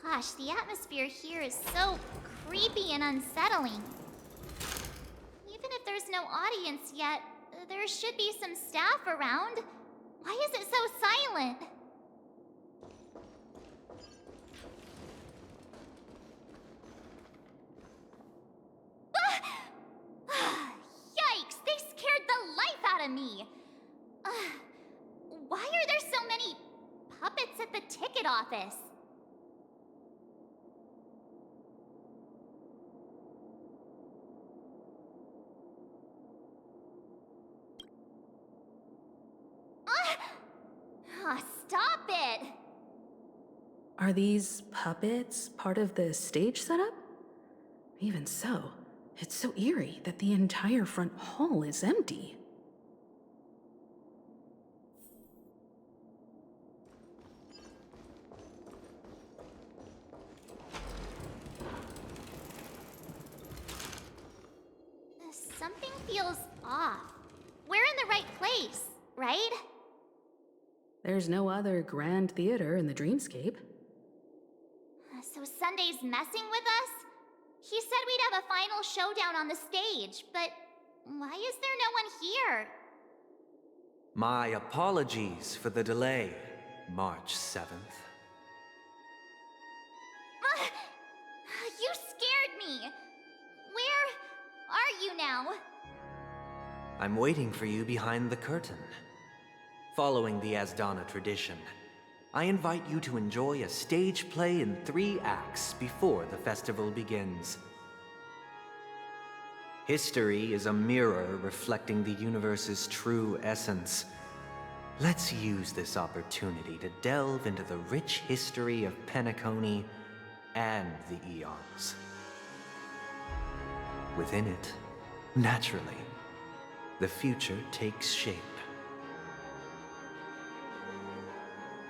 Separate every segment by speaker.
Speaker 1: Gosh, the atmosphere here is so creepy and unsettling. Even if there's no audience yet, there should be some staff around. Why is it so silent? Yikes! They scared the life out of me! Why are there so many puppets at the ticket office? Stop it!
Speaker 2: Are these puppets part of the stage setup? Even so, it's so eerie that the entire front hall is empty.
Speaker 1: Something feels off. We're in the right place, right?
Speaker 2: There's no other grand theater in the dreamscape.
Speaker 1: So Sunday's messing with us? He said we'd have a final showdown on the stage, but why is there no one here?
Speaker 3: My apologies for the delay, March 7th.
Speaker 1: You scared me! Where are you now?
Speaker 3: I'm waiting for you behind the curtain. Following the Asdana tradition, I invite you to enjoy a stage play in 3 acts before the festival begins. History is a mirror reflecting the universe's true essence. Let's use this opportunity to delve into the rich history of Penacony and the eons. Within it, naturally, the future takes shape.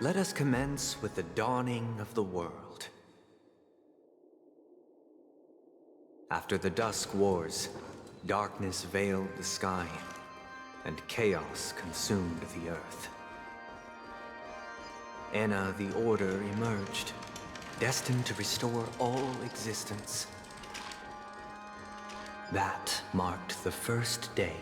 Speaker 3: Let us commence with the dawning of the world. After the Dusk Wars, darkness veiled the sky, and chaos consumed the earth. Enna the Order emerged, destined to restore all existence. That marked the first day.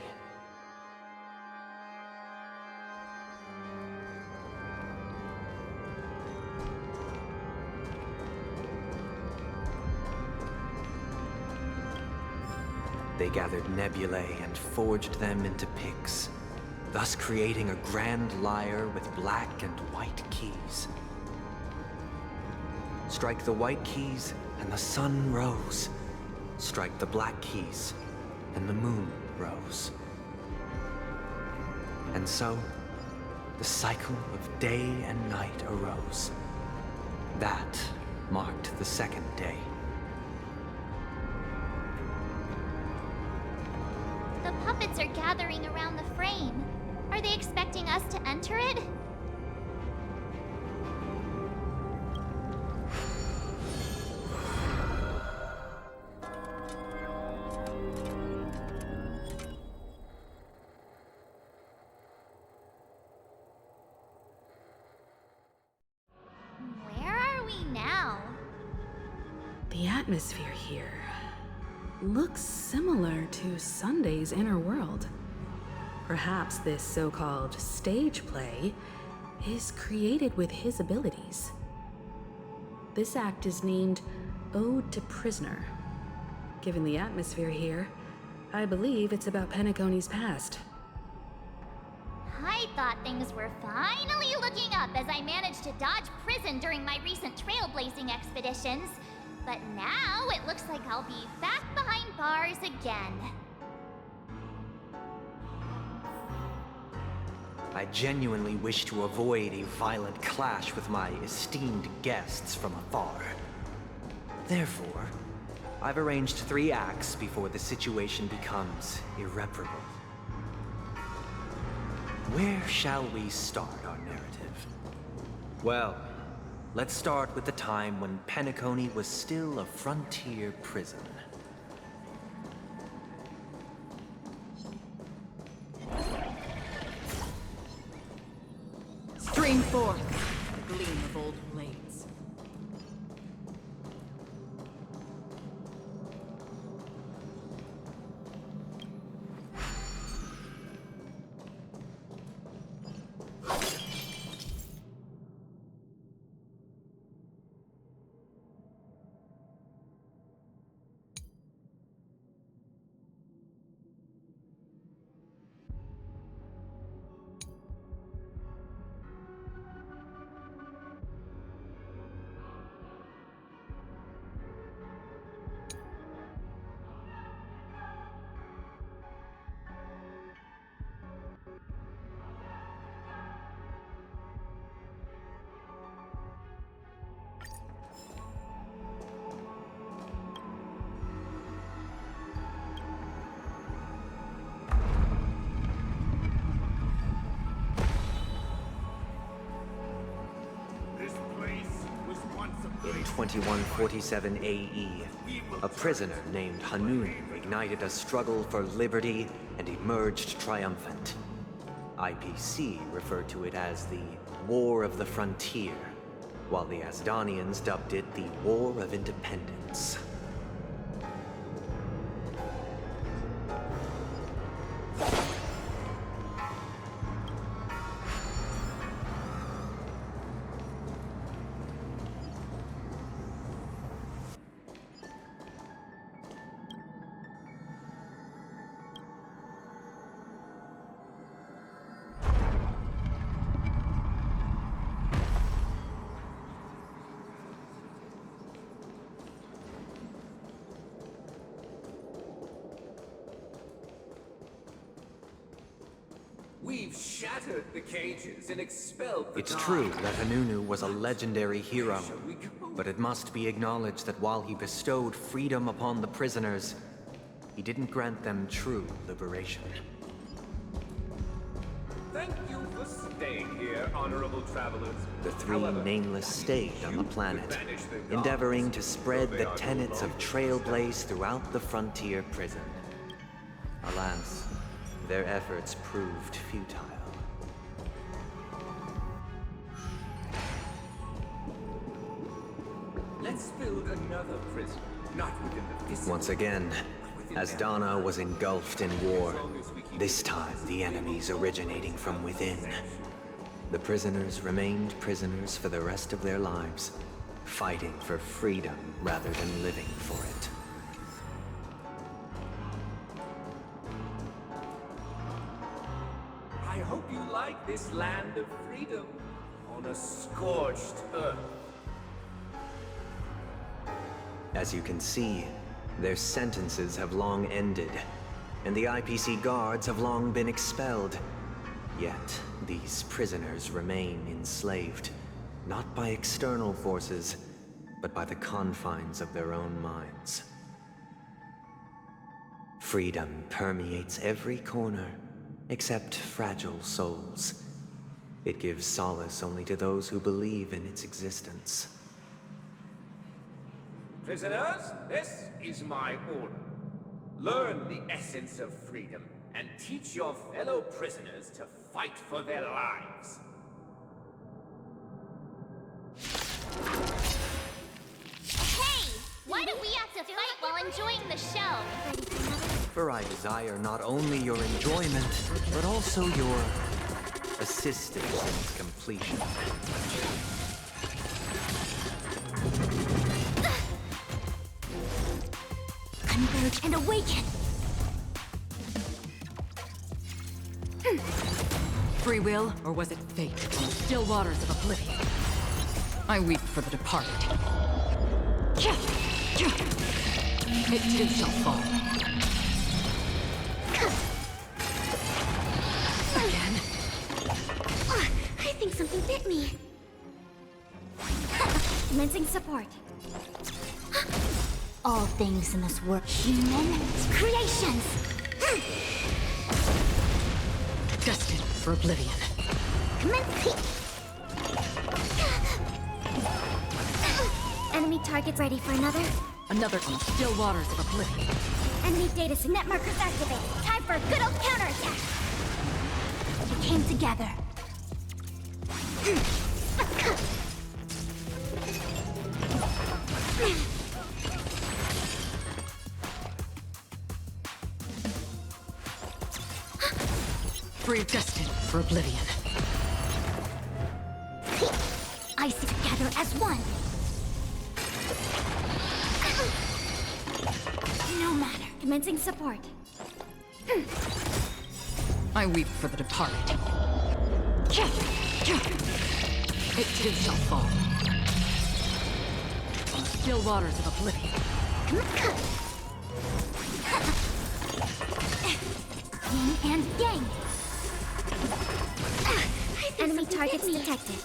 Speaker 3: They gathered nebulae and forged them into picks, thus creating a grand lyre with black and white keys. Strike the white keys, and the sun rose. Strike the black keys, and the moon rose. And so, the cycle of day and night arose. That marked the second day.
Speaker 1: The puppets are gathering around the frame. Are they expecting us to enter it? Where are we now?
Speaker 2: The atmosphere here looks similar to Sunday's inner world. Perhaps this so-called stage play is created with his abilities. This act is named Ode to Prisoner. Given the atmosphere here, I believe it's about Penacony's past.
Speaker 1: I thought things were finally looking up as I managed to dodge prison during my recent trailblazing expeditions. But now it looks like I'll be back behind bars again.
Speaker 3: I genuinely wish to avoid a violent clash with my esteemed guests from afar. Therefore, I've arranged 3 acts before the situation becomes irreparable. Where shall we start our narrative? Well, let's start with the time when Penacony was still a frontier prison.
Speaker 4: Stream forth, the gleam of old blades.
Speaker 3: 2147 AE, a prisoner named Hanun ignited a struggle for liberty and emerged triumphant. IPC referred to it as the War of the Frontier, while the Asdanians dubbed it the War of Independence.
Speaker 4: We've shattered the cages and expelled the
Speaker 3: It's
Speaker 4: guards.
Speaker 3: true that Hanunu was a legendary hero, but it must be acknowledged that while he bestowed freedom upon the prisoners, he didn't grant them true liberation.
Speaker 4: Thank you for staying here, honorable travelers.
Speaker 3: The three
Speaker 4: However,
Speaker 3: nameless stayed on the planet,
Speaker 4: banish the gods,
Speaker 3: endeavoring to spread
Speaker 4: though
Speaker 3: the
Speaker 4: they are no
Speaker 3: tenets of
Speaker 4: longer
Speaker 3: Trailblaze throughout the frontier prison. Alas, their efforts proved futile.
Speaker 4: Let's build another prison, not within the vicinity.
Speaker 3: Once again, Asdana was engulfed in war, this time the enemies originating from within. The prisoners remained prisoners for the rest of their lives, fighting for freedom rather than living for it.
Speaker 4: I hope you like this land of freedom on a scorched earth.
Speaker 3: As you can see, their sentences have long ended, and the IPC guards have long been expelled. Yet, these prisoners remain enslaved, not by external forces, but by the confines of their own minds. Freedom permeates every corner, except fragile souls. It gives solace only to those who believe in its existence.
Speaker 4: Prisoners, this is my order. Learn the essence of freedom and teach your fellow prisoners to fight for their lives.
Speaker 1: Hey! Why do we have to fight while enjoying the show?
Speaker 3: For I desire not only your enjoyment, but also your assistance in its completion.
Speaker 1: Converge and awaken!
Speaker 5: Free will, or was it fate? Still waters of oblivion. I weep for the departed. It too shall fall. Again?
Speaker 1: I think something bit me. Commencing support. All things in this world, human creations!
Speaker 5: Destined for oblivion.
Speaker 1: Enemy targets ready for another.
Speaker 5: Another from still waters of oblivion.
Speaker 1: Enemy data net markers activated. Time for a good old counterattack. We came together.
Speaker 5: Free destined for oblivion.
Speaker 1: I see together as one. No matter. Commencing support.
Speaker 5: I weep for the departed. It too shall fall. From still waters of oblivion.
Speaker 1: Yin and yang. Enemy targets detected.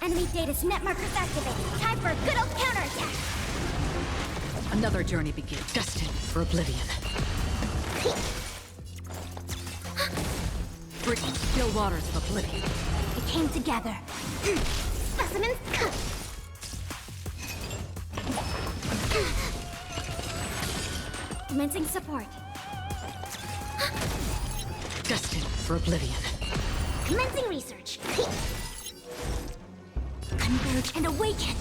Speaker 1: Enemy data's net markers activated. Time for a good old counterattack.
Speaker 5: Another journey begins. Destined for oblivion. Free from still waters of oblivion.
Speaker 1: We came together. Specimens.
Speaker 6: Commencing support.
Speaker 5: Destined for oblivion.
Speaker 6: Commencing research. Converge and awaken.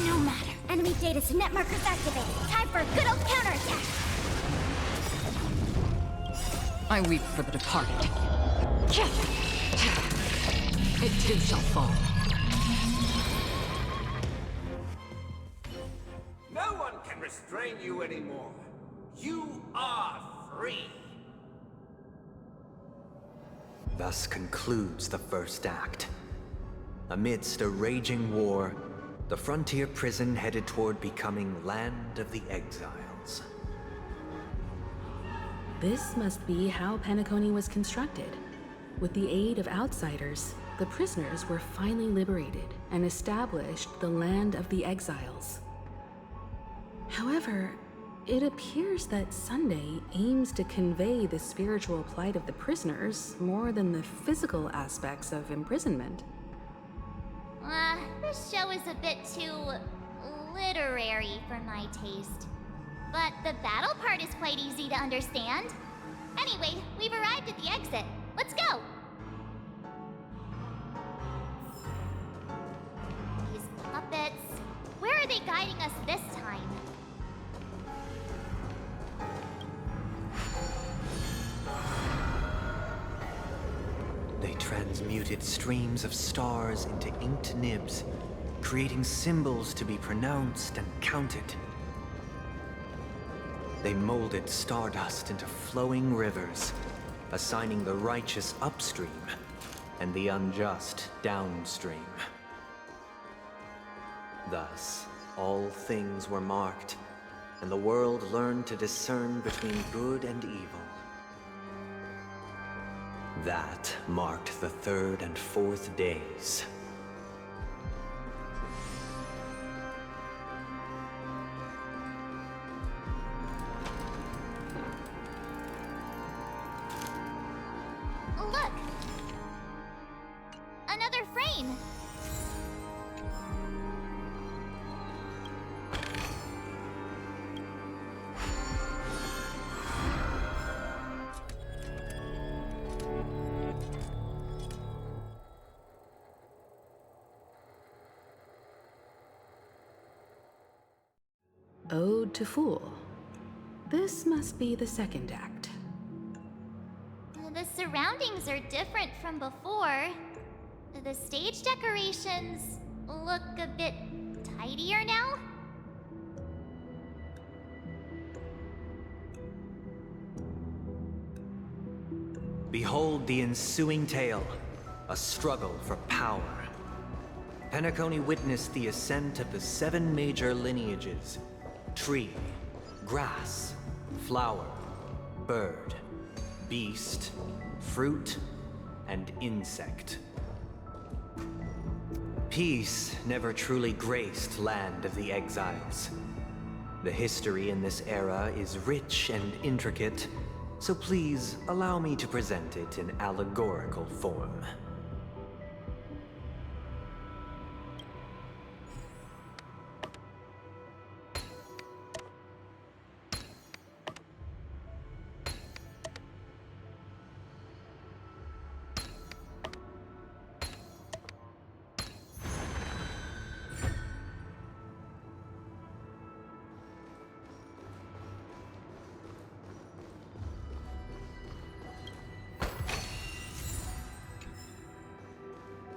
Speaker 6: No matter. Enemy data to net markers activated. Time for a good old counterattack.
Speaker 5: I weep for the departed. It too shall fall.
Speaker 4: No one can restrain you anymore. You are free.
Speaker 3: Thus concludes the first act. Amidst a raging war, the frontier prison headed toward becoming Land of the Exiles.
Speaker 2: This must be how Penacony was constructed. With the aid of outsiders, the prisoners were finally liberated and established the Land of the Exiles. However, it appears that Sunday aims to convey the spiritual plight of the prisoners more than the physical aspects of imprisonment.
Speaker 1: This show is a bit too literary for my taste. But the battle part is quite easy to understand. Anyway, we've arrived at the exit. Let's go! These puppets... Where are they guiding us this time?
Speaker 3: They transmuted streams of stars into inked nibs, creating symbols to be pronounced and counted. They molded stardust into flowing rivers, assigning the righteous upstream and the unjust downstream. Thus, all things were marked, and the world learned to discern between good and evil. That marked the third and fourth days.
Speaker 1: Look! Another frame!
Speaker 2: Ode to Fool. This must be the second act.
Speaker 1: The surroundings are different from before. The stage decorations look a bit tidier now.
Speaker 3: Behold the ensuing tale, a struggle for power. Penacony witnessed the ascent of the 7 major lineages: tree, grass, flower, bird, beast, fruit, and insect. Peace never truly graced Land of the Exiles. The history in this era is rich and intricate, so please allow me to present it in allegorical form.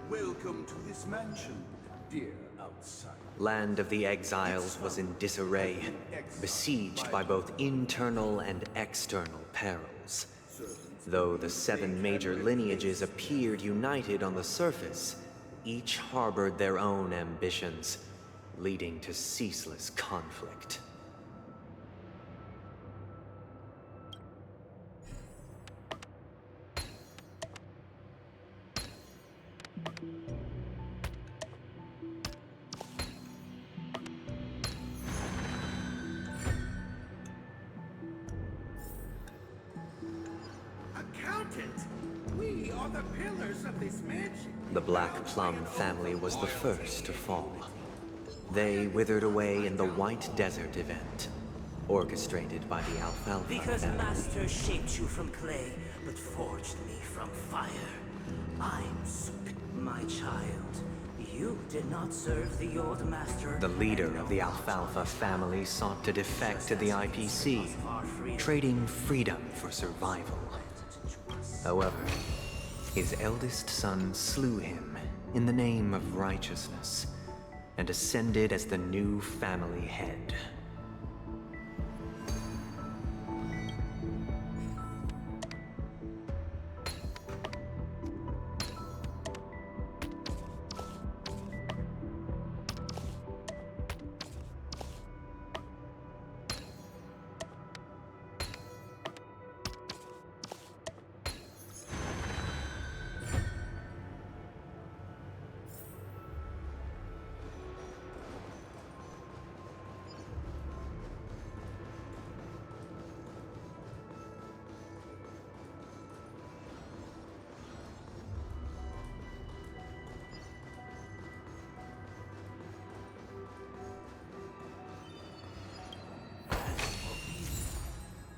Speaker 4: Welcome to this mansion, dear outsider.
Speaker 3: Land of the Exiles was in disarray, besieged by both internal and external perils. Though the 7 major lineages appeared united on the surface, each harbored their own ambitions, leading to ceaseless conflict.
Speaker 4: Accountant, we are the pillars of this mansion.
Speaker 3: The Black Plum family was the first to fall. They withered away in the White Desert event, orchestrated by the Alfalfa
Speaker 7: Because
Speaker 3: family.
Speaker 7: Master shaped you from clay, but forged me from fire. I'm my child. You did not serve the old master.
Speaker 3: The leader of the Alfalfa family sought to defect to the IPC, trading freedom for survival. However, his eldest son slew him in the name of righteousness, and ascended as the new family head.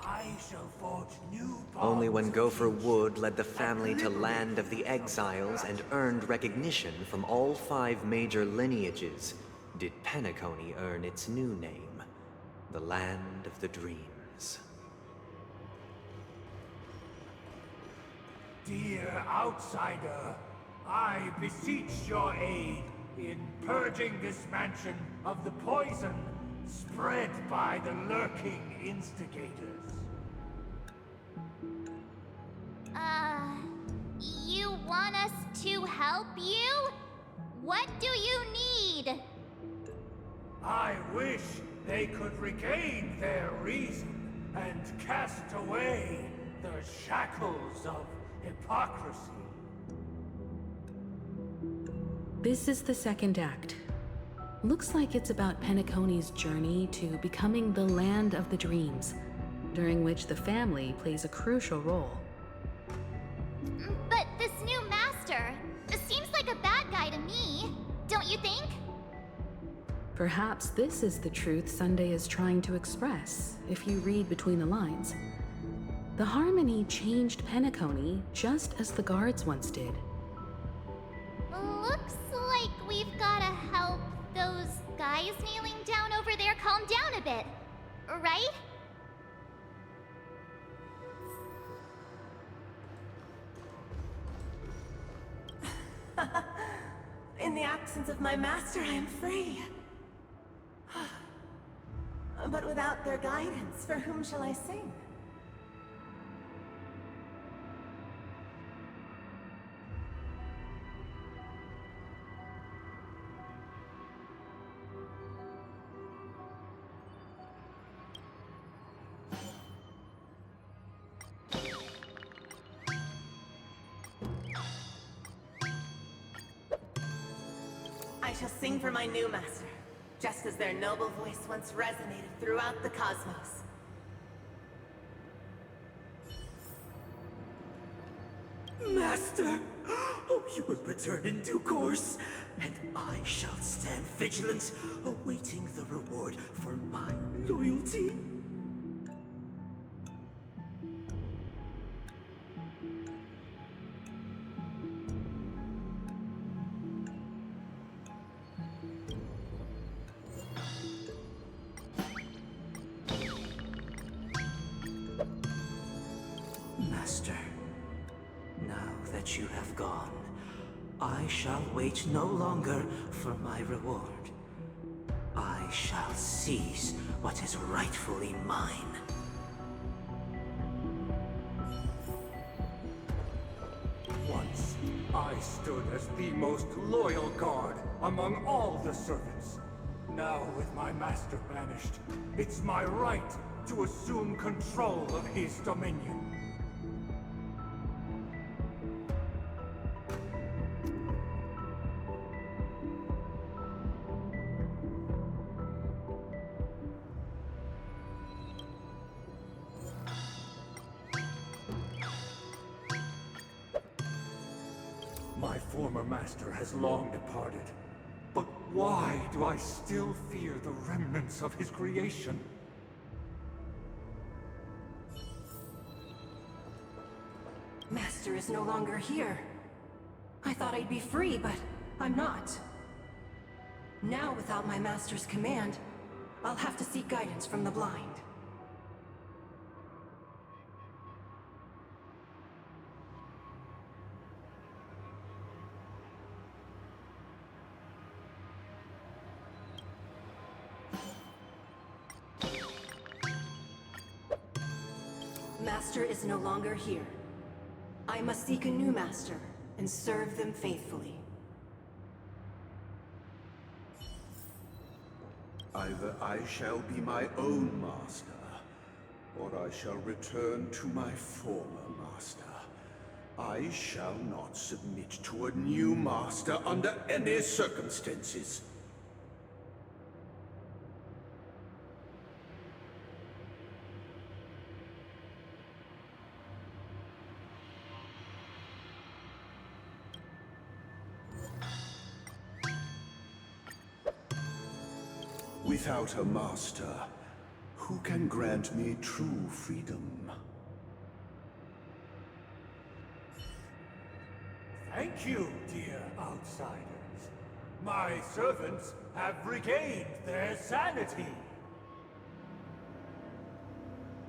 Speaker 7: I shall forge new
Speaker 3: Only when
Speaker 7: bonds
Speaker 3: Gopher Wood led the family to Land of the Exiles and earned recognition from all 5 major lineages did Penacony earn its new name, the Land of the Dreams.
Speaker 4: Dear outsider, I beseech your aid in purging this mansion of the poison spread by the lurking instigators.
Speaker 1: You want us to help you? What do you need?
Speaker 4: I wish they could regain their reason and cast away the shackles of hypocrisy.
Speaker 2: This is the second act. Looks like it's about Penacony's journey to becoming the Land of the Dreams, during which the family plays a crucial role.
Speaker 1: But this new master seems like a bad guy to me, don't you think?
Speaker 2: Perhaps this is the truth Sunday is trying to express, if you read between the lines. The Harmony changed Penacony just as the guards once did.
Speaker 1: Looks like we've gotta help those guys kneeling down over there calm down a bit, right?
Speaker 8: In the absence of my master, I am free. But without their guidance, for whom shall I sing? I shall sing for my new master, just as their noble voice once resonated throughout the cosmos.
Speaker 7: Master! Oh, you will return in due course, and I shall stand vigilant, awaiting the reward for my loyalty. Master, now that you have gone, I shall wait no longer for my reward. I shall seize what is rightfully mine.
Speaker 4: Once, I stood as the most loyal guard among all the servants. Now, with my master banished, it's my right to assume control of his dominion. My former master has long departed, but Why do I still fear the remnants of his creation?
Speaker 5: Master is no longer here. I thought I'd be free, but I'm not. Now, without my master's command, I'll have to seek guidance from the blind. Master is no longer here. I must seek a new master and serve them faithfully.
Speaker 9: Either I shall be my own master, or I shall return to my former master. I shall not submit to a new master under any circumstances. Without a master, who can grant me true freedom?
Speaker 4: Thank you, dear outsiders. My servants have regained their sanity.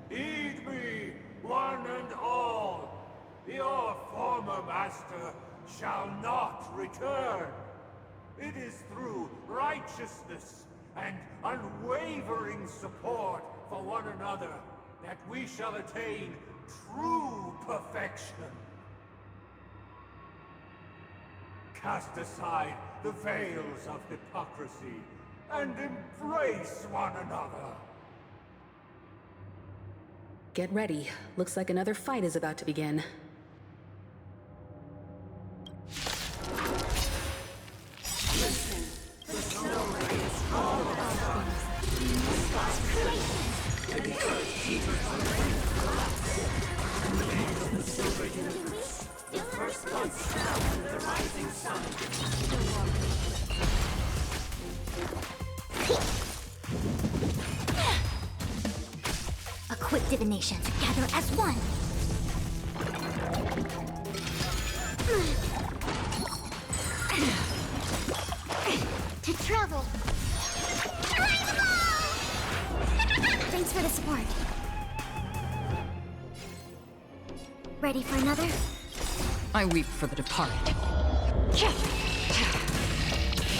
Speaker 4: Heed me, one and all. Your former master shall not return. It is through righteousness and unwavering support for one another that we shall attain true perfection. Cast aside the veils of hypocrisy and embrace one another.
Speaker 2: Get ready. Looks like another fight is about to begin.
Speaker 6: A quick divination together as one. To travel. Thanks for the support. Ready for another?
Speaker 5: I weep for the departed.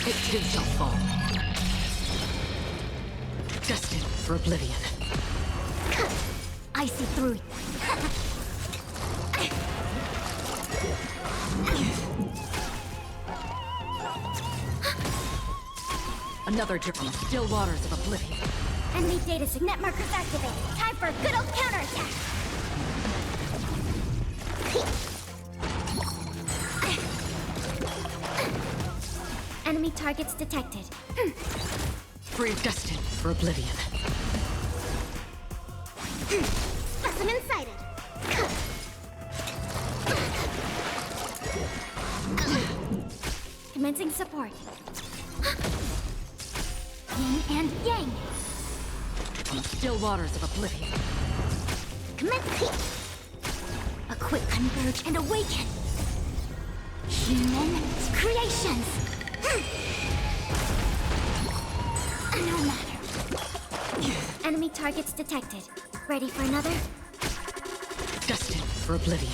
Speaker 5: It too shall fall. Destined for oblivion.
Speaker 6: I see through you.
Speaker 5: Another drip from the still waters of oblivion.
Speaker 6: Enemy data signet markers activated. Time for a good old counterattack. Enemy targets detected.
Speaker 5: Free destined for oblivion.
Speaker 6: Specimen sighted. Commencing support. Yin and yang.
Speaker 5: On the still waters of oblivion.
Speaker 6: Commence. A quick converge and awaken. Human creations. No matter. Enemy targets detected. Ready for another?
Speaker 5: Destined for oblivion.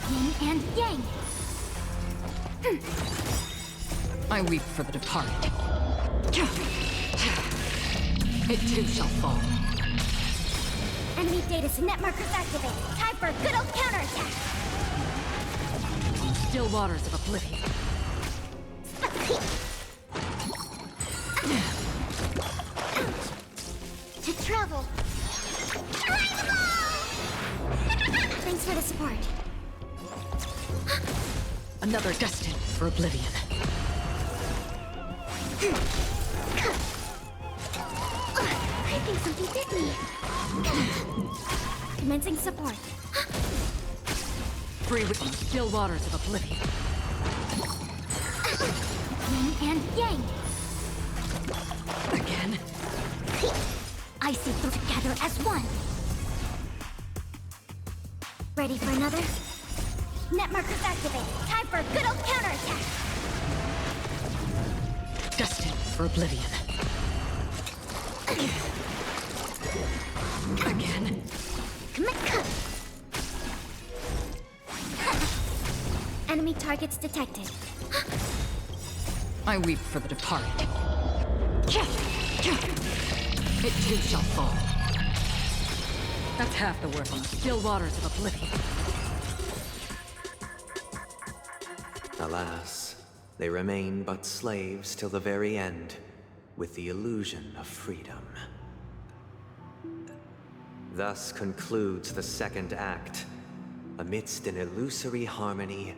Speaker 6: Yin and yang.
Speaker 5: I weep for the departed. It too shall fall.
Speaker 6: Enemy data signet markers activated. Time for a good old counterattack.
Speaker 5: On the still waters of oblivion.
Speaker 6: To travel. Thanks for the support.
Speaker 5: Another destined for oblivion.
Speaker 6: I think something bit me. Commencing support.
Speaker 2: Free with the still waters of oblivion.
Speaker 6: Yin and yang.
Speaker 2: Again?
Speaker 6: I see them together as one. Ready for another? Net markers activated. Time for a good old counterattack.
Speaker 2: Destined for oblivion. Again?
Speaker 6: Enemy targets detected.
Speaker 2: I weep for the departed. It too shall fall. That's half the work on the still waters of oblivion.
Speaker 3: Alas, they remain but slaves till the very end, with the illusion of freedom. Thus concludes the second act. Amidst an illusory harmony,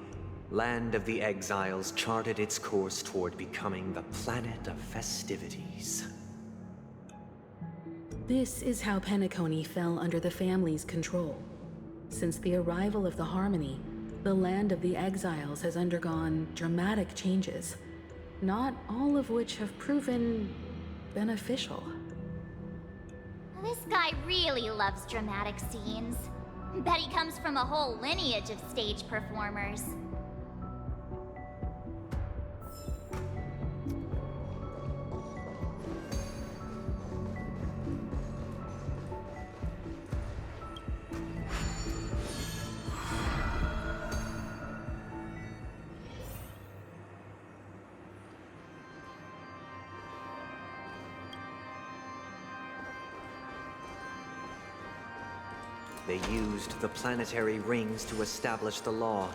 Speaker 3: Land of the Exiles charted its course toward becoming the planet of festivities.
Speaker 2: This is how Penacony fell under the family's control. Since the arrival of the Harmony, the Land of the Exiles has undergone dramatic changes, not all of which have proven beneficial.
Speaker 1: This guy really loves dramatic scenes. Bet he comes from a whole lineage of stage performers.
Speaker 3: They used the planetary rings to establish the law,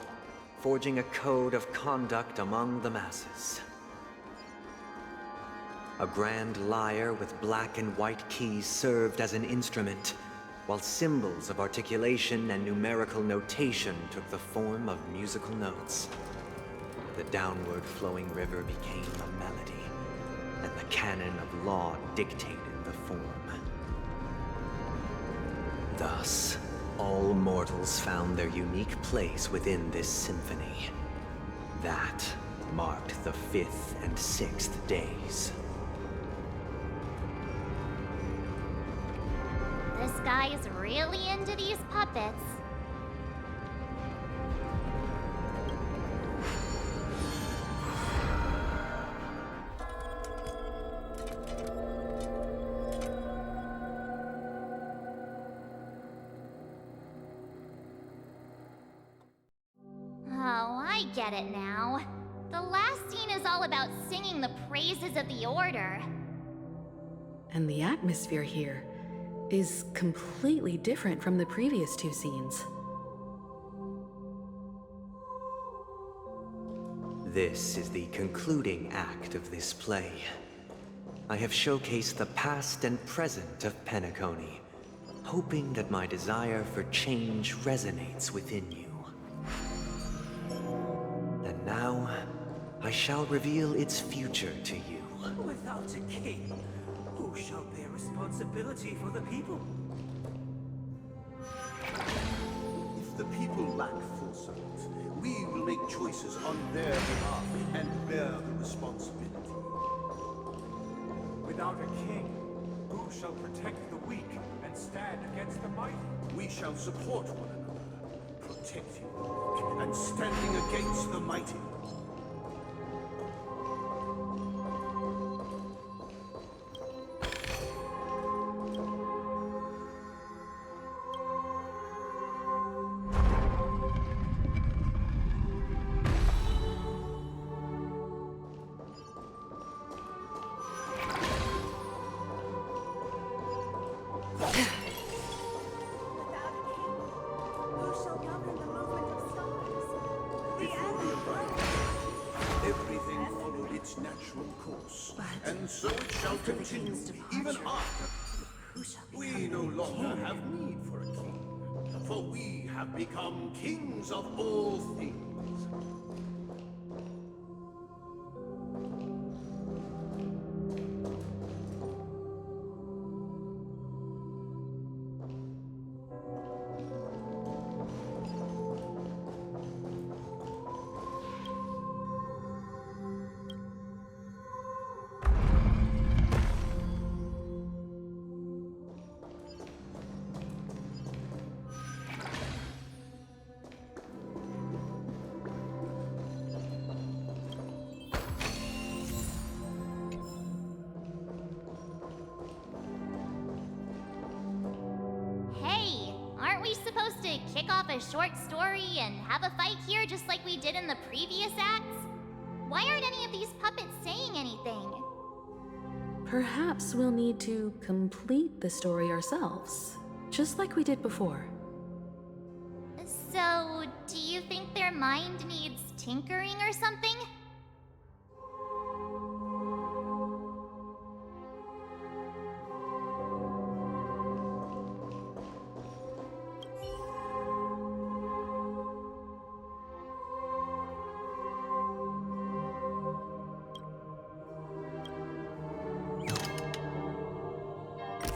Speaker 3: forging a code of conduct among the masses. A grand lyre with black and white keys served as an instrument, while symbols of articulation and numerical notation took the form of musical notes. The downward flowing river became a melody, and the canon of law dictated the form. Thus, all mortals found their unique place within this symphony. That marked the 5th and 6th days.
Speaker 1: This guy is really into these puppets. Oh, I get it now. The last scene is all about singing the praises of the Order.
Speaker 2: And the atmosphere here is completely different from the previous two scenes.
Speaker 3: This is the concluding act of this play. I have showcased the past and present of Penacony, hoping that my desire for change resonates within you. And now, I shall reveal its future to you.
Speaker 7: Without a king, who shall bear responsibility for the people?
Speaker 9: If the people lack foresight, we will make choices on their behalf and bear the responsibility.
Speaker 4: Without a king, who shall protect the weak and stand against the mighty?
Speaker 9: We shall support one another, protecting the weak and standing against the mighty. Everything followed its natural course, and so it shall continue, even after. We no longer have need for a king, for we have become kings of all things.
Speaker 1: we supposed to kick off a short story and have a fight here just like we did in the previous acts? Why aren't any of these puppets saying anything?
Speaker 2: Perhaps we'll need to complete the story ourselves, just like we did before.
Speaker 1: So, do you think their mind needs tinkering or something?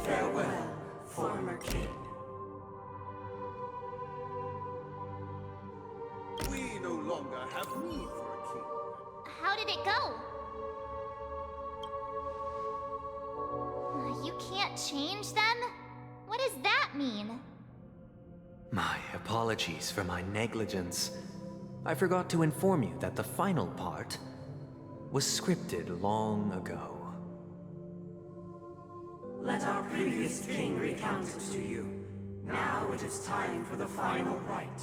Speaker 5: Farewell, former king.
Speaker 9: We no longer have need for a king.
Speaker 1: How did it go? You can't change them? What does that mean?
Speaker 3: My apologies for my negligence. I forgot to inform you that the final part was scripted long ago.
Speaker 5: Let our previous king recount it to you. Now it is time for the final rite.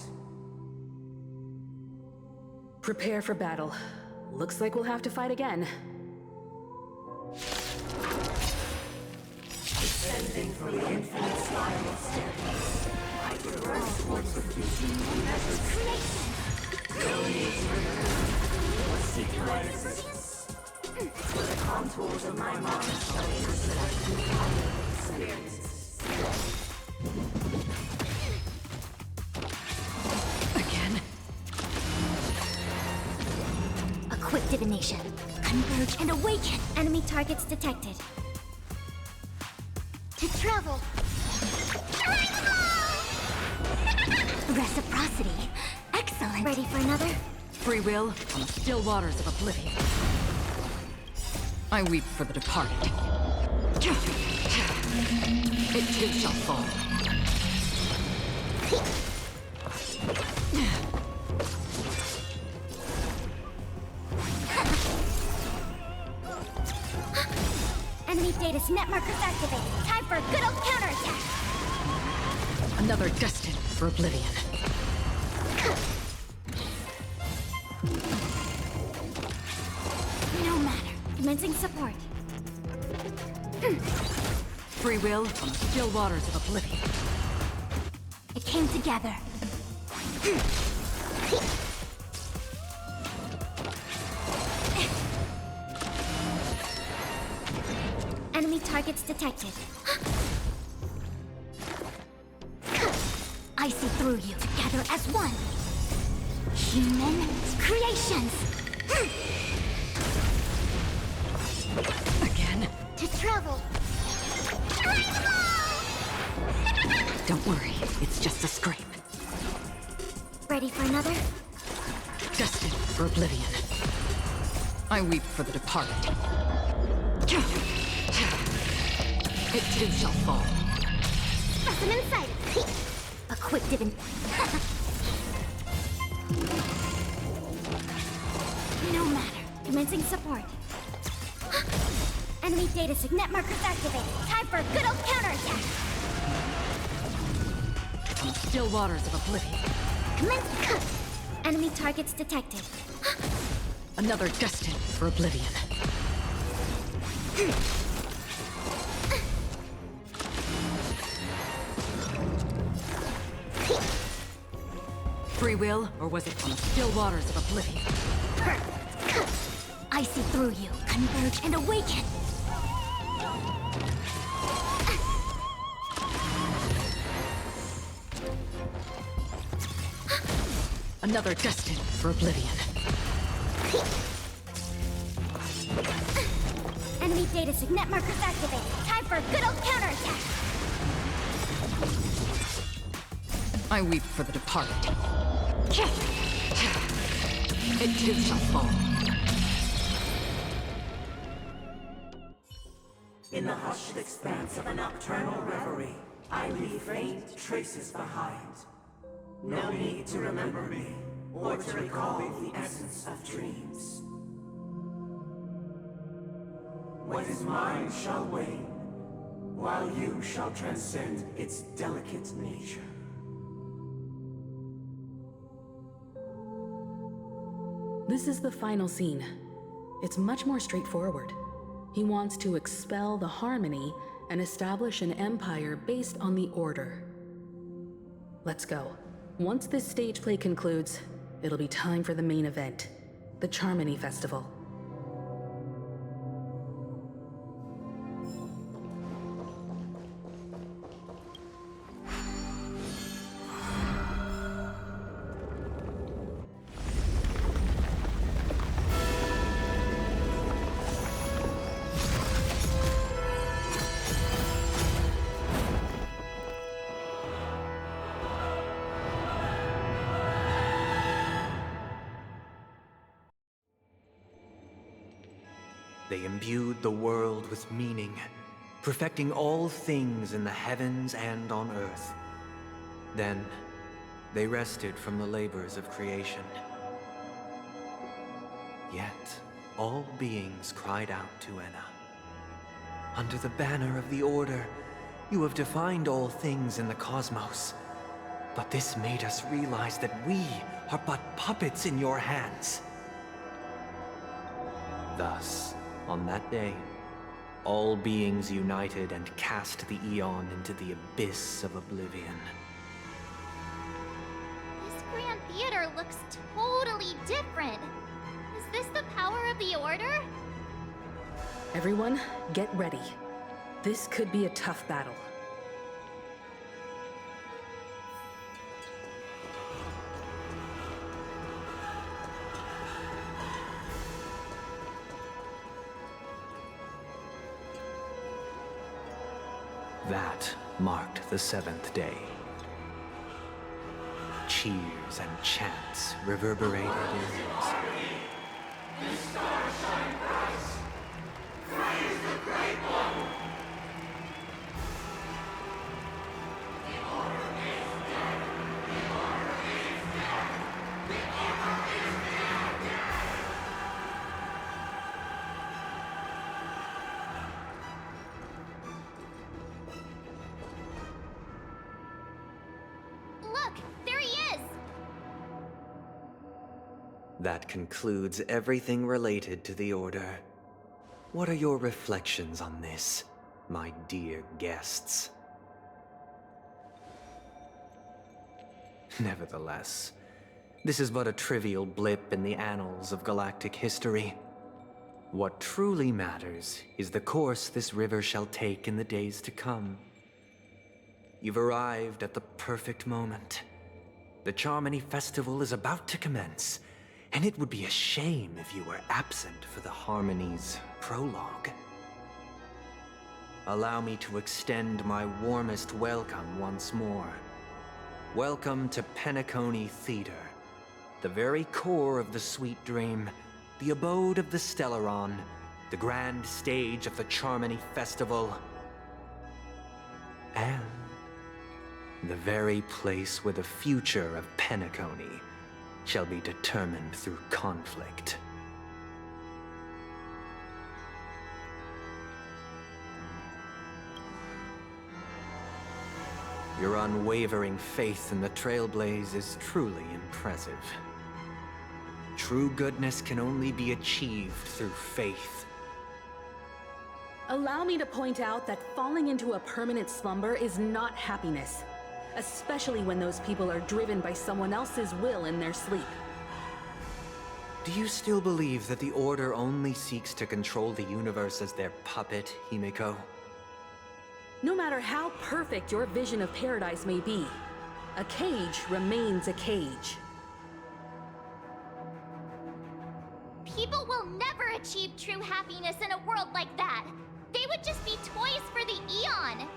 Speaker 2: Prepare for battle. Looks like we'll have to fight again.
Speaker 5: Descending from the infinite spiral staircase, I progress towards the future measures creation. No need to return or seek my existence. For the contours of my mind shall intersect with other experiences.
Speaker 2: Again?
Speaker 6: A quick divination. Converge and awaken. Enemy targets detected. To travel. Reciprocity. Excellent. Ready for another?
Speaker 10: Free will on the still waters of oblivion. I weep for the departed. It too shall fall.
Speaker 6: Enemy data's net markers activated. Time for a good old counterattack.
Speaker 10: Another destined for oblivion.
Speaker 6: No matter. Commencing support.
Speaker 10: Free will on the still waters of oblivion.
Speaker 6: It came together. Enemy targets detected. I see through you. Together as one. Human creations.
Speaker 10: Again?
Speaker 6: To travel.
Speaker 10: Don't worry, it's just a scrape.
Speaker 6: Ready for another?
Speaker 10: Destined for oblivion. I weep for the departed. It too shall fall.
Speaker 6: Lesson inside. A quick divin. No matter. Commencing support. Enemy data signet markers activated. Time for a good old counterattack.
Speaker 10: On the still waters of oblivion.
Speaker 6: Commence. Enemy targets detected.
Speaker 10: Another destined for oblivion. Free will, or was it on the still waters of oblivion?
Speaker 6: I see through you. Converge and awaken.
Speaker 10: Another destined for oblivion.
Speaker 6: Enemy data signet markers activated. Time for a good old counterattack.
Speaker 10: I weep for the departed. It too shall fall.
Speaker 5: In the hushed expanse of a nocturnal reverie, I leave faint traces behind. No need to remember me, or to recall the essence of dreams. What is mine shall wane, while you shall transcend its delicate nature.
Speaker 2: This is the final scene. It's much more straightforward. He wants to expel the Harmony and establish an empire based on the Order. Let's go. Once this stage play concludes, it'll be time for the main event, the Charmony Festival.
Speaker 3: They imbued the world with meaning, perfecting all things in the heavens and on earth. Then, they rested from the labors of creation. Yet, all beings cried out to Enna. Under the banner of the Order, you have defined all things in the cosmos. But this made us realize that we are but puppets in your hands. Thus, on that day, all beings united and cast the Eon into the abyss of oblivion.
Speaker 1: This Grand Theater looks totally different. Is this the power of the Order?
Speaker 2: Everyone, get ready. This could be a tough battle.
Speaker 3: That marked the 7th day. Cheers and chants reverberated in unison.
Speaker 1: Look, there he is!
Speaker 3: That concludes everything related to the Order. What are your reflections on this, my dear guests? Nevertheless, this is but a trivial blip in the annals of galactic history. What truly matters is the course this river shall take in the days to come. You've arrived at the perfect moment. The Charmony Festival is about to commence, and it would be a shame if you were absent for the Harmony's prologue. Allow me to extend my warmest welcome once more. Welcome to Penacony Theater, the very core of the Sweet Dream, the abode of the Stellaron, the grand stage of the Charmony Festival, and the very place where the future of Penacony shall be determined through conflict. Your unwavering faith in the Trailblaze is truly impressive. True goodness can only be achieved through faith.
Speaker 2: Allow me to point out that falling into a permanent slumber is not happiness, especially when those people are driven by someone else's will in their sleep.
Speaker 3: Do you still believe that the Order only seeks to control the universe as their puppet, Himiko?
Speaker 2: No matter how perfect your vision of paradise may be, a cage remains a cage.
Speaker 1: People will never achieve true happiness in a world like that. They would just be toys for the Eon.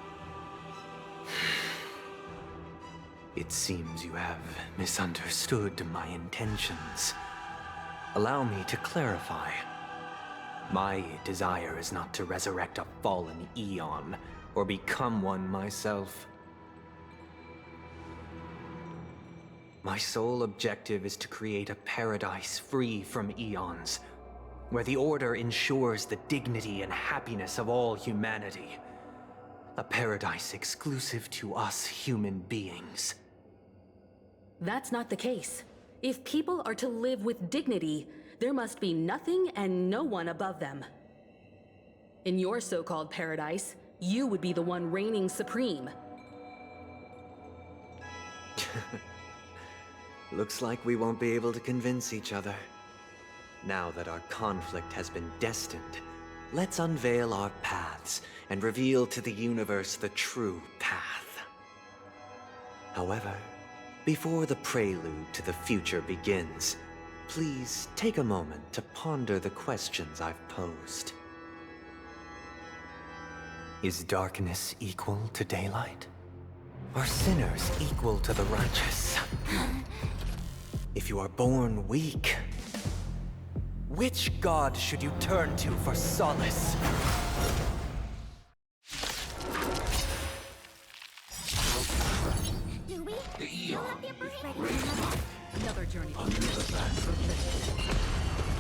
Speaker 3: It seems you have misunderstood my intentions. Allow me to clarify. My desire is not to resurrect a fallen Eon, or become one myself. My sole objective is to create a paradise free from Eons, where the Order ensures the dignity and happiness of all humanity. A paradise exclusive to us human beings.
Speaker 2: That's not the case. If people are to live with dignity, there must be nothing and no one above them. In your so-called paradise, you would be the one reigning supreme.
Speaker 3: Looks like we won't be able to convince each other. Now that our conflict has been destined, let's unveil our paths and reveal to the universe the true path. However, before the prelude to the future begins, please take a moment to ponder the questions I've posed. Is darkness equal to daylight? Are sinners equal to the righteous? If you are born weak, which god should you turn to for solace?
Speaker 6: Do we?
Speaker 9: The Eon
Speaker 6: Ready for another?
Speaker 2: Another journey.
Speaker 9: under the banner of Penacony.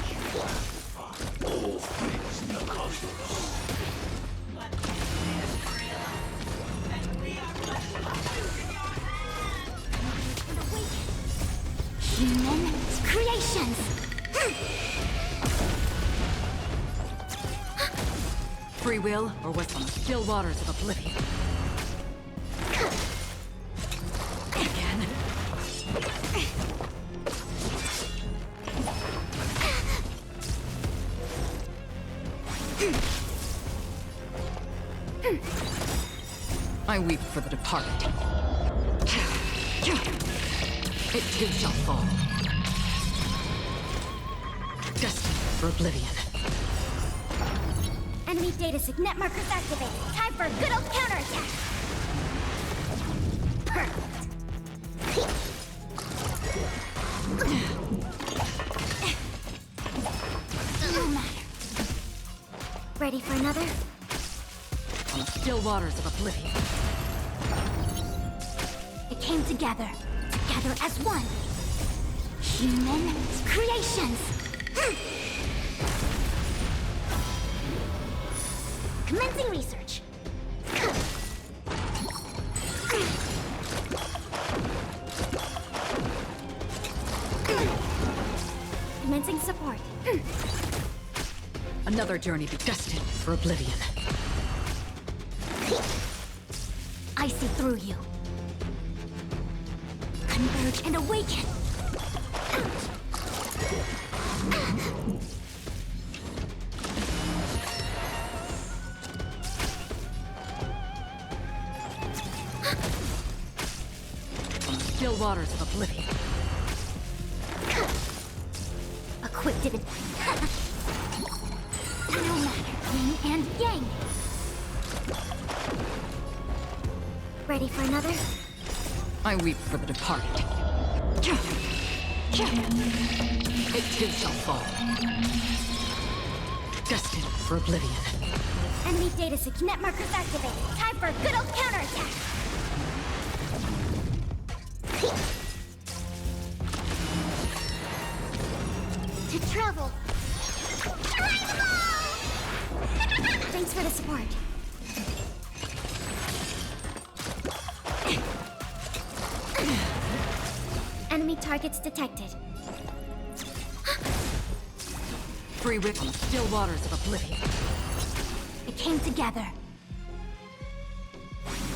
Speaker 9: You amplify all things in the cosmos.
Speaker 6: Human creations!
Speaker 10: Free will, or what's on the still waters of oblivion? Again? I weep for the departed. It too shall fall. Destined for oblivion.
Speaker 6: Enemy data net markers activated. Time for a good old counterattack! Perfect. No matter. Ready for another?
Speaker 10: On the still waters of oblivion.
Speaker 6: It came together as one. Human creations. Commencing research. Commencing support.
Speaker 10: Another journey be destined for oblivion.
Speaker 6: I see through you. Converge and awaken.
Speaker 10: On the still waters of oblivion.
Speaker 6: Equipped it. No matter. Yin and yang. Ready for another?
Speaker 10: I weep for the departed. It too shall fall. Destined for oblivion.
Speaker 6: Enemy data net markers activated. Time for a good old counterattack. To travel. Thanks for the support. Enemy targets detected.
Speaker 10: Free will on the still waters of oblivion.
Speaker 6: It came together.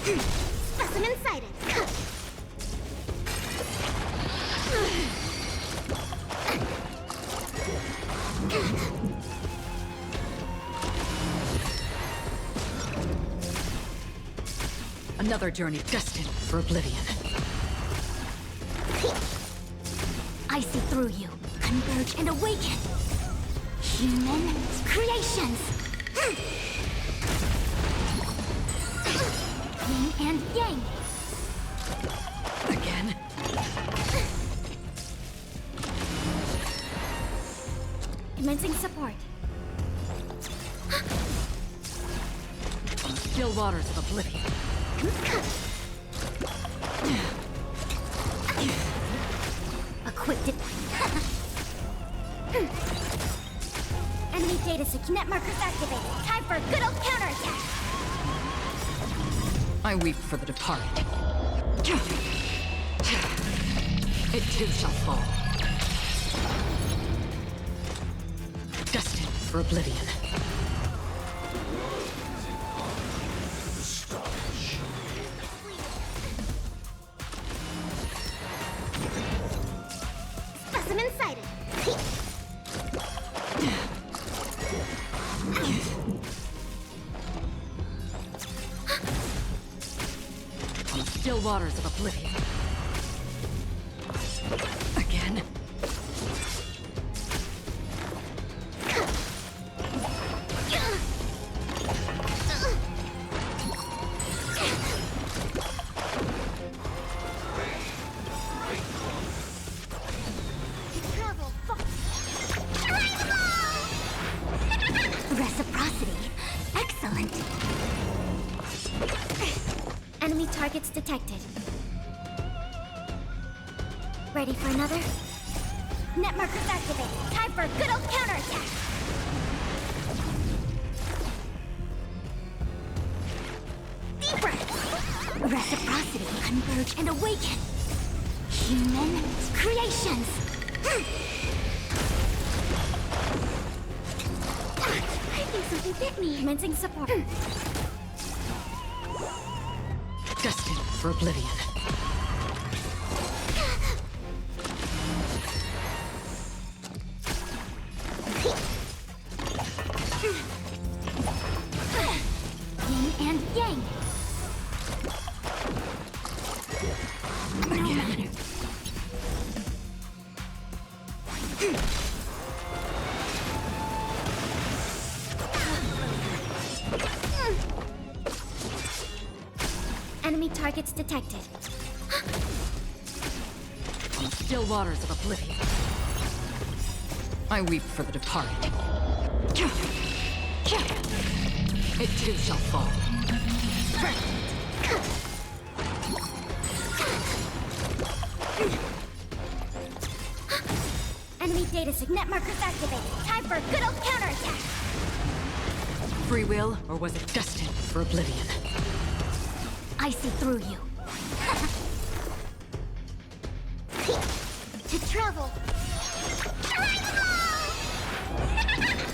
Speaker 6: Specimen sighted.
Speaker 10: Another journey destined for oblivion.
Speaker 6: I see through you. Converge and awaken. Human creations. Yin and yang.
Speaker 10: Again?
Speaker 6: Commencing support.
Speaker 10: On the still waters of oblivion.
Speaker 6: Equipped it. Enemy data net markers activated. Time for a good old counterattack.
Speaker 10: I weep for the departed. It too shall fall. for oblivion.
Speaker 6: Specimen sighted.
Speaker 10: Still waters of oblivion. Again.
Speaker 6: Travel far. Reciprocity. Excellent. Enemy targets detected. Ready for another? Net markers activated. Time for a good old counterattack. Deep breath. Reciprocity. Converge and awaken. Human creations. I think something bit me. Commencing support.
Speaker 10: Destined for oblivion.
Speaker 6: Yin and yang.
Speaker 10: Again.
Speaker 6: Enemy targets detected.
Speaker 10: Still waters of oblivion. I weep for the departed. It too shall fall.
Speaker 6: Enemy data net markers activated. Time for a good old counterattack.
Speaker 10: Free will, or was it destined for oblivion?
Speaker 6: I see through you. To travel.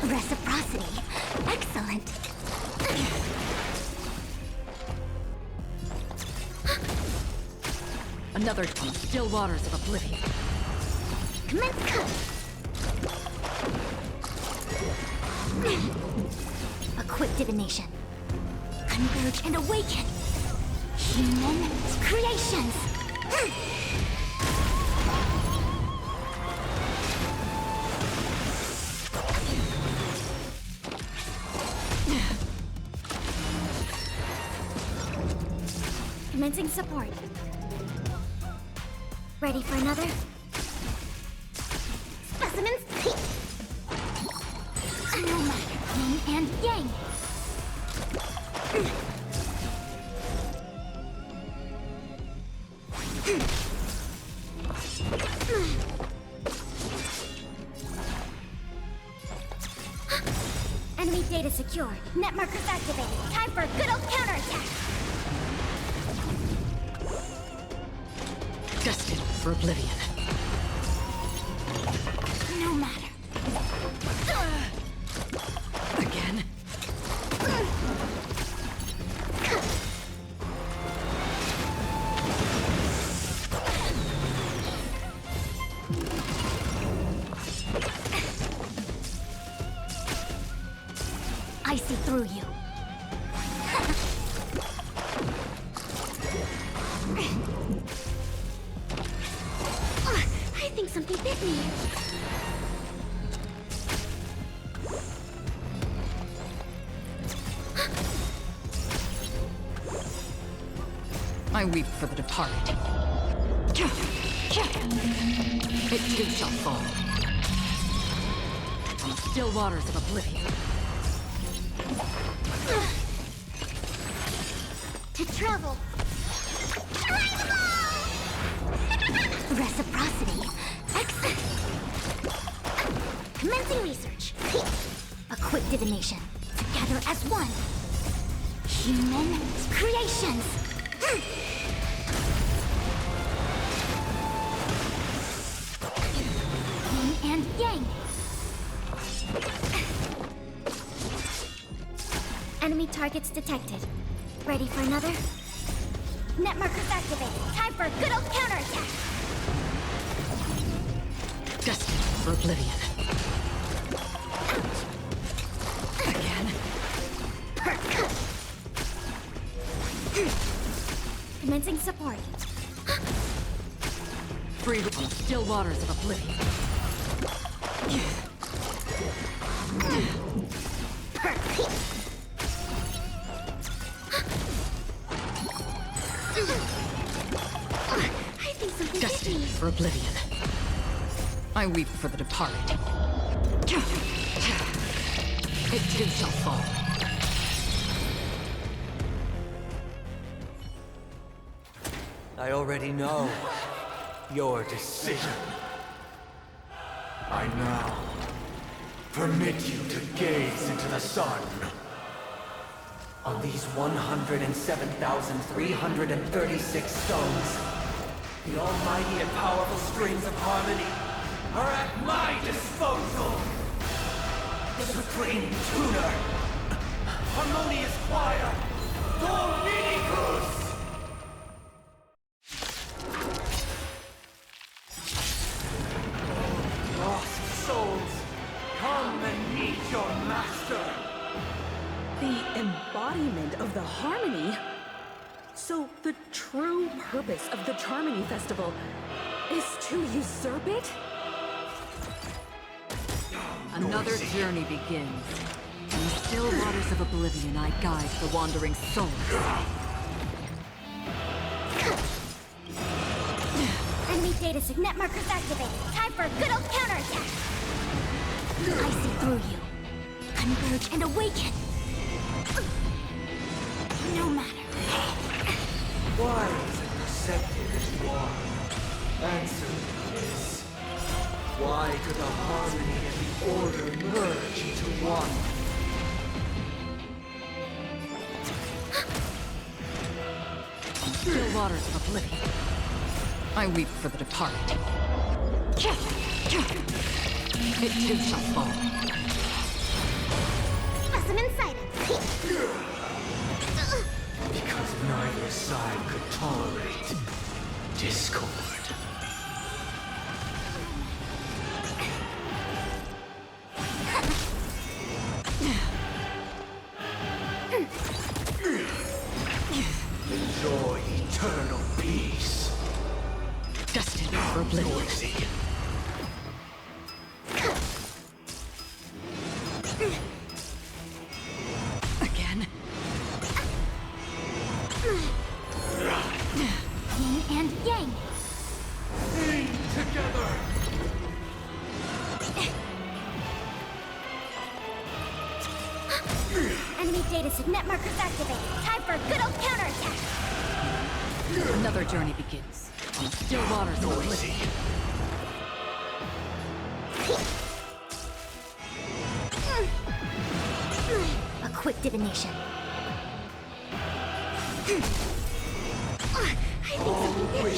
Speaker 6: Reciprocity. Excellent.
Speaker 10: Another team, still waters of oblivion.
Speaker 6: Commence cut. A quick divination. Converge and awaken. Human creations. Commencing support. Ready for another? Specimens. No matter. Yin and yang. Enemy data secure. Net markers activated. Time for a good old counterattack.
Speaker 10: Destined for oblivion.
Speaker 6: No matter.
Speaker 10: Again.
Speaker 6: I see through you. I think something bit me.
Speaker 10: I weep for the departed. It too shall fall. From still waters of oblivion.
Speaker 6: To travel. Reciprocity. Excellent. Commencing research. A quick divination. Together as one. Human creations. Yin and yang. Enemy targets detected. Ready for another? Net markers activated. Time for a good old counterattack.
Speaker 10: Destined for oblivion. Again.
Speaker 6: Commencing support.
Speaker 10: Free on the still waters of oblivion.
Speaker 6: I think something hit
Speaker 10: Destined
Speaker 6: me.
Speaker 10: for oblivion. I weep for the departed. It too shall fall.
Speaker 3: I already know your decision.
Speaker 4: I now permit you to gaze into the sun.
Speaker 3: On these 107,336 stones, the almighty and powerful strings of harmony are at my disposal! The supreme tuner, harmonious choir, Dominicus! Lost souls, come and meet your master!
Speaker 2: The embodiment of the harmony? So the true purpose of the Charmony Festival is to usurp it?
Speaker 10: Another journey begins. In the still waters of oblivion, I guide the wandering souls.
Speaker 6: Enemy data sig net markers activated. Time for a good old counterattack. I see through you. Converge and awaken. No matter.
Speaker 3: Why is it perceptive as you are? Answer me this. Why do the harmony and the order merge into one?
Speaker 10: On the still waters of oblivion, I weep for the departed. It too shall fall.
Speaker 6: Specimen sighted.
Speaker 3: Because neither side could tolerate discord. Enjoy eternal peace.
Speaker 10: Destined for oblivion.
Speaker 3: Noisy.
Speaker 10: Again.
Speaker 6: Yin and yang.
Speaker 4: Sing together!
Speaker 6: Enemy data sig net markers activated. Time for a good old counterattack.
Speaker 10: Another journey begins. On the still waters of
Speaker 3: Noisy.
Speaker 10: oblivion.
Speaker 6: A quick divination. I think something hit me.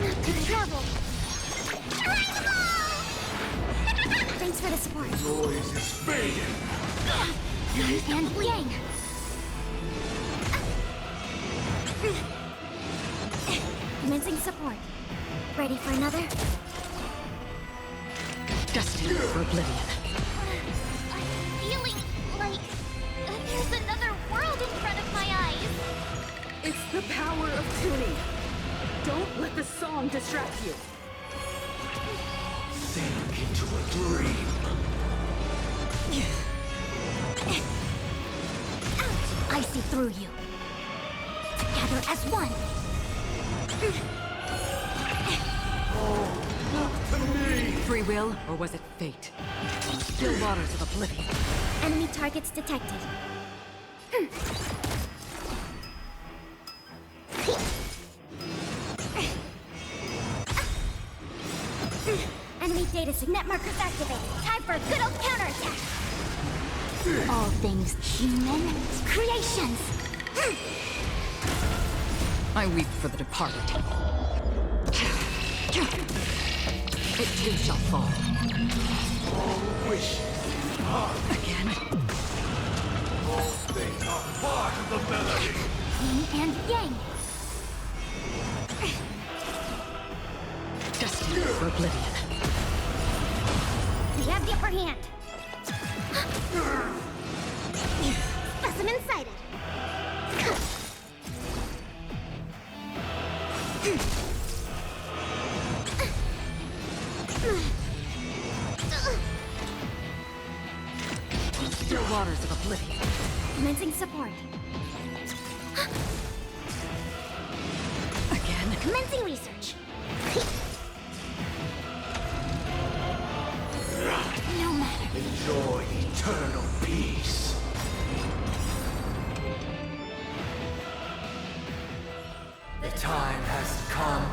Speaker 6: Not to trouble. Thanks for the support.
Speaker 4: Noise is fading!
Speaker 6: Yin and yang. Commencing support. Ready for another?
Speaker 10: Destined for oblivion.
Speaker 1: I'm feeling like there's another world in front of my eyes.
Speaker 2: It's the power of tuning. Don't let the song distract you.
Speaker 3: Sink into a dream.
Speaker 6: I see through you. Together as one.
Speaker 10: Free will, or was it fate? On the still waters of oblivion.
Speaker 6: Enemy targets detected. Enemy data sig net markers activated. Time for a good old counterattack. All things human creations.
Speaker 10: I weep for the departed. It too shall fall.
Speaker 3: All wishes
Speaker 10: Again?
Speaker 4: All things are part of the melody.
Speaker 6: Yin and yang.
Speaker 10: Destiny for oblivion.
Speaker 6: We have the upper hand. Specimen sighted.
Speaker 10: Still waters of oblivion.
Speaker 6: Commencing support.
Speaker 10: Again?
Speaker 6: Commencing research. No matter.
Speaker 3: Enjoy eternal peace. The time has come.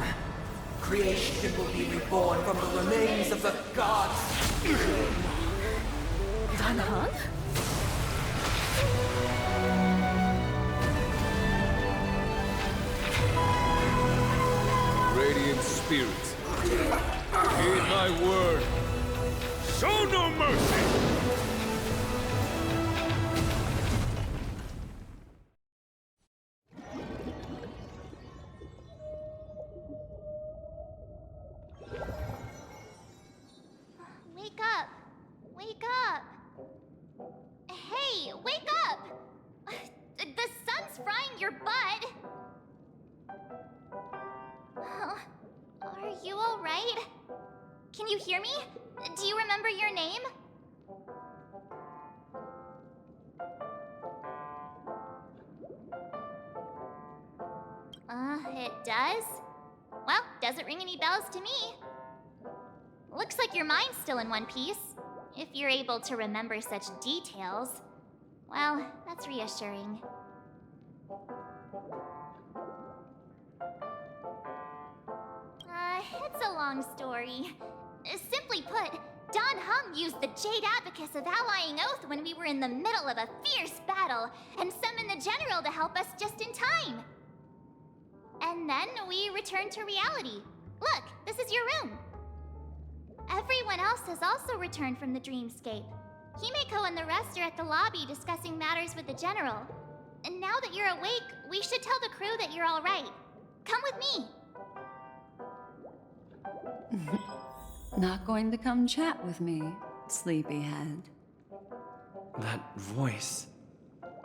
Speaker 3: Creation will be reborn from the remains of the gods.
Speaker 10: Danheng?
Speaker 4: Radiant spirits, heed my word. Show no mercy!
Speaker 1: Wake up! Wake up! Hey, wake up! The sun's frying your butt! Are you alright? Can you hear me? Do you remember your name? It does? Well, doesn't ring any bells to me. Looks like your mind's still in one piece. If you're able to remember such details. Well, that's reassuring. It's a long story. Simply put, Don Hung used the Jade Abacus of Allying Oath when we were in the middle of a fierce battle, and summoned the General to help us just in time. And then we returned to reality. Look, this is your room. Everyone else has also returned from the dreamscape. Himeko and the rest are at the lobby discussing matters with the General. And now that you're awake, we should tell the crew that you're all right. Come with me.
Speaker 10: Not going to come chat with me, sleepyhead.
Speaker 11: That voice...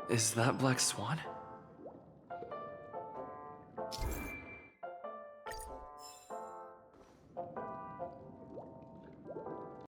Speaker 11: is that Black Swan?